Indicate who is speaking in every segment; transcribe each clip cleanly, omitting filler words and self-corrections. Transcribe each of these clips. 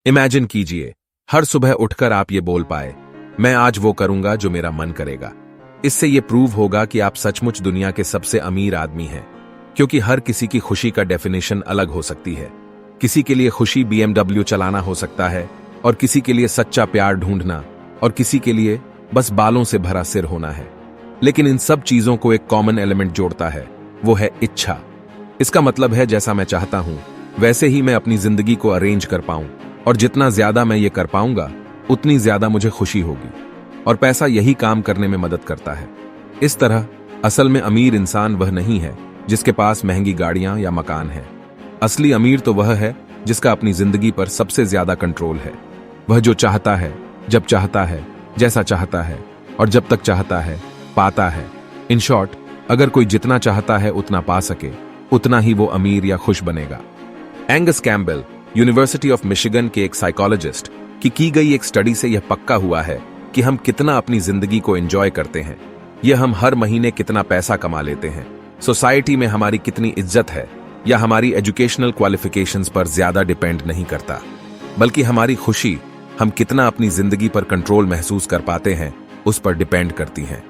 Speaker 1: Imagine कीजिए, हर सुबह उठकर आप ये बोल पाए, मैं आज वो करूंगा जो मेरा मन करेगा। इससे ये प्रूव होगा कि आप सचमुच दुनिया के सबसे अमीर आदमी हैं, क्योंकि हर किसी की खुशी का डेफिनेशन अलग हो सकती है। किसी के लिए खुशी BMW चलाना हो सकता है, और किसी के लिए सच्चा प्यार ढूंढना, और किसी के लिए बस बालों से भरा सिर होना है। लेकिन इन सब चीजों को एक कॉमन एलिमेंट जोड़ता है, वो है इच्छा। इसका मतलब है जैसा मैं चाहता हूं वैसे ही मैं अपनी जिंदगी को अरेंज कर पाऊं, और जितना ज्यादा मैं ये कर पाऊंगा उतनी ज्यादा मुझे खुशी होगी। और पैसा यही काम करने में मदद करता है। इस तरह असल में अमीर इंसान वह नहीं है जिसके पास महंगी गाड़ियां या मकान है। असली अमीर तो वह है जिसका अपनी जिंदगी पर सबसे ज्यादा कंट्रोल है। वह जो चाहता है, जब चाहता है, जैसा चाहता है, और जब तक चाहता है पाता है। इन शॉर्ट, अगर कोई जितना चाहता है उतना पा सके, उतना ही वो अमीर या खुश बनेगा। Angus Campbell, university of Michigan के एक साइकोलॉजिस्ट की गई एक स्टडी से यह पक्का हुआ है कि हम कितना अपनी जिंदगी को एंजॉय करते हैं, यह हम हर महीने कितना पैसा कमा लेते हैं, सोसाइटी में हमारी कितनी इज्जत है, या हमारी एजुकेशनल क्वालिफिकेशंस पर ज्यादा डिपेंड नहीं करता, बल्कि हमारी खुशी हम कितना अपनी जिंदगी पर कंट्रोल महसूस कर पाते हैं उस पर डिपेंड करती हैं।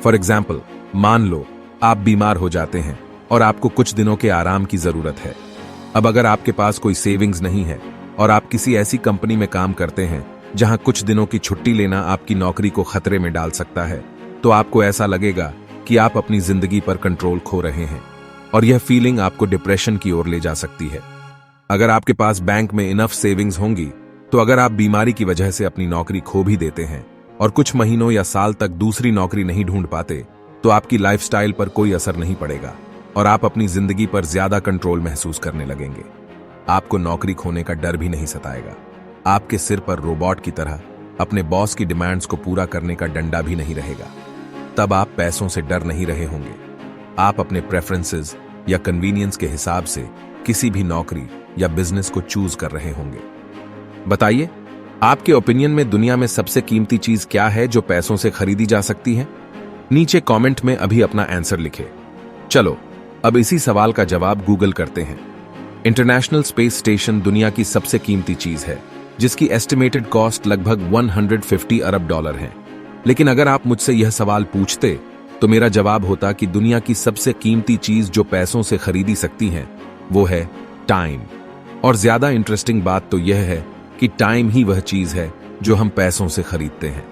Speaker 1: फॉर एग्जाम्पल, मान लो आप बीमार हो जाते हैं और आपको कुछ दिनों के आराम की जरूरत है। अब अगर आपके पास कोई सेविंग्स नहीं है और आप किसी ऐसी कंपनी में काम करते हैं जहां कुछ दिनों की छुट्टी लेना आपकी नौकरी को खतरे में डाल सकता है, तो आपको ऐसा लगेगा कि आप अपनी जिंदगी पर कंट्रोल खो रहे हैं, और यह फीलिंग आपको डिप्रेशन की ओर ले जा सकती है। अगर आपके पास बैंक में इनफ सेविंग्स होंगी, तो अगर आप बीमारी की वजह से अपनी नौकरी खो भी देते हैं और कुछ महीनों या साल तक दूसरी नौकरी नहीं ढूंढ पाते, तो आपकी लाइफस्टाइल पर कोई असर नहीं पड़ेगा और आप अपनी जिंदगी पर ज्यादा कंट्रोल महसूस करने लगेंगे। आपको नौकरी खोने का डर भी नहीं सताएगा। आपके सिर पर रोबोट की तरह अपने बॉस की डिमांड्स को पूरा करने का डंडा भी नहीं रहेगा। तब आप पैसों से डर नहीं रहे होंगे। आप अपने प्रेफरेंसेस या कन्वीनियंस के हिसाब से किसी भी नौकरी या बिजनेस को चूज कर रहे होंगे। बताइए, आपके ओपिनियन में दुनिया में सबसे कीमती चीज क्या है जो पैसों से खरीदी जा सकती है? नीचे कमेंट में अभी अपना आंसर लिखे। चलो अब इसी सवाल का जवाब गूगल करते हैं। इंटरनेशनल स्पेस स्टेशन दुनिया की सबसे कीमती चीज है, जिसकी एस्टिमेटेड कॉस्ट लगभग 150 अरब डॉलर है। लेकिन अगर आप मुझसे यह सवाल पूछते तो मेरा जवाब होता कि दुनिया की सबसे कीमती चीज जो पैसों से खरीदी सकती है वो है टाइम। और ज्यादा इंटरेस्टिंग बात तो यह है कि टाइम ही वह चीज है जो हम पैसों से खरीदते हैं।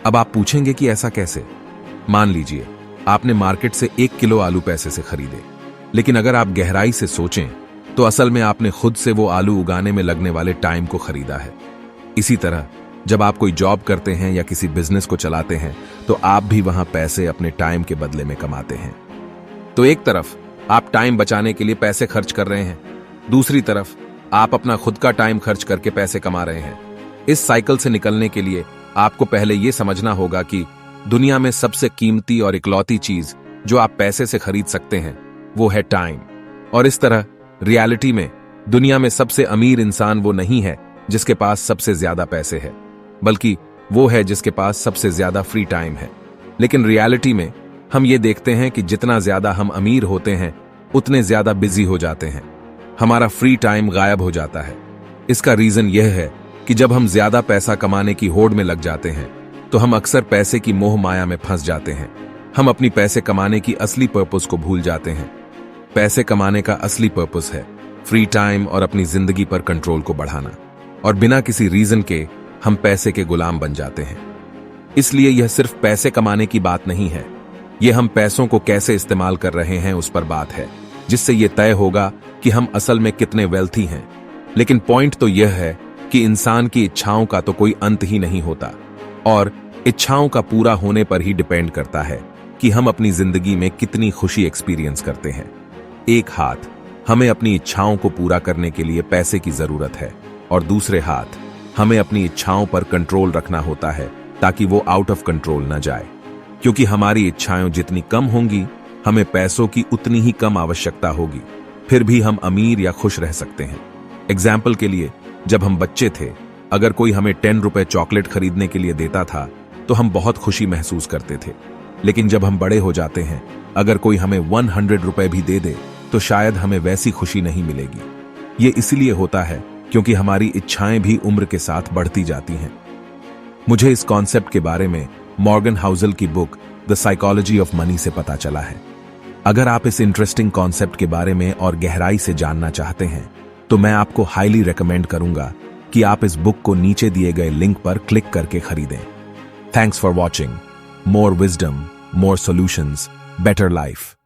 Speaker 1: अब आप पूछेंगे कि ऐसा कैसे? मान लीजिए आपने मार्केट से 1 किलो आलू पैसे से खरीदे, लेकिन अगर आप गहराई से सोचें तो असल में आपने खुद से वो आलू उगाने में लगने वाले टाइम को खरीदा है। इसी तरह जब आप कोई जॉब करते हैं या किसी बिजनेस को चलाते हैं, तो आप भी वहां पैसे अपने टाइम के बदले में कमाते हैं। तो एक तरफ आप टाइम बचाने के लिए पैसे खर्च कर रहे हैं, दूसरी तरफ आप अपना खुद का टाइम खर्च करके पैसे कमा रहे हैं। इस साइकिल से निकलने के लिए आपको पहले यह समझना होगा कि दुनिया में सबसे कीमती और इकलौती चीज जो आप पैसे से खरीद सकते हैं वो है टाइम। और इस तरह रियलिटी में दुनिया में सबसे अमीर इंसान वो नहीं है जिसके पास सबसे ज्यादा पैसे है, बल्कि वो है जिसके पास सबसे ज्यादा फ्री टाइम है। लेकिन रियलिटी में हम ये देखते हैं कि जितना ज्यादा हम अमीर होते हैं उतने ज्यादा बिजी हो जाते हैं, हमारा फ्री टाइम गायब हो जाता है। इसका रीजन यह है कि जब हम ज्यादा पैसा कमाने की होड़ में लग जाते हैं तो हम अक्सर पैसे की मोह माया में फंस जाते हैं। हम अपनी पैसे कमाने की असली पर्पस को भूल जाते हैं। पैसे कमाने का असली पर्पस है फ्री टाइम और अपनी जिंदगी पर कंट्रोल को बढ़ाना, और बिना किसी रीजन के हम पैसे के गुलाम बन जाते हैं। इसलिए यह सिर्फ पैसे कमाने की बात नहीं है, यह हम पैसों को कैसे इस्तेमाल कर रहे हैं उस पर बात है, जिससे यह तय होगा कि हम असल में कितने वेल्थी हैं। लेकिन पॉइंट तो यह है कि इंसान की इच्छाओं का तो कोई अंत ही नहीं होता, और इच्छाओं का पूरा होने पर ही डिपेंड करता है कि हम अपनी जिंदगी में कितनी खुशी एक्सपीरियंस करते हैं। एक हाथ हमें अपनी इच्छाओं को पूरा करने के लिए पैसे की जरूरत है, और दूसरे हाथ हमें अपनी इच्छाओं पर कंट्रोल रखना होता है ताकि वो आउट ऑफ कंट्रोल न जाए। क्योंकि हमारी इच्छाएं जितनी कम होंगी, हमें पैसों की उतनी ही कम आवश्यकता होगी, फिर भी हम अमीर या खुश रह सकते हैं। एग्जाम्पल के लिए, जब हम बच्चे थे, अगर कोई हमें 10 रुपए चॉकलेट खरीदने के लिए देता था तो हम बहुत खुशी महसूस करते थे। लेकिन जब हम बड़े हो जाते हैं, अगर कोई हमें 100 रुपए भी दे दे तो शायद हमें वैसी खुशी नहीं मिलेगी। ये इसलिए होता है क्योंकि हमारी इच्छाएं भी उम्र के साथ बढ़ती जाती हैं। मुझे इस कॉन्सेप्ट के बारे में मॉर्गन हाउसल की book the psychology of money से पता चला है। अगर आप इस इंटरेस्टिंग कॉन्सेप्ट के बारे में और गहराई से जानना चाहते हैं तो मैं आपको हाईली रेकमेंड करूंगा कि आप इस बुक को नीचे दिए गए लिंक पर क्लिक करके खरीदें। Thanks for watching. More wisdom, more solutions, better life.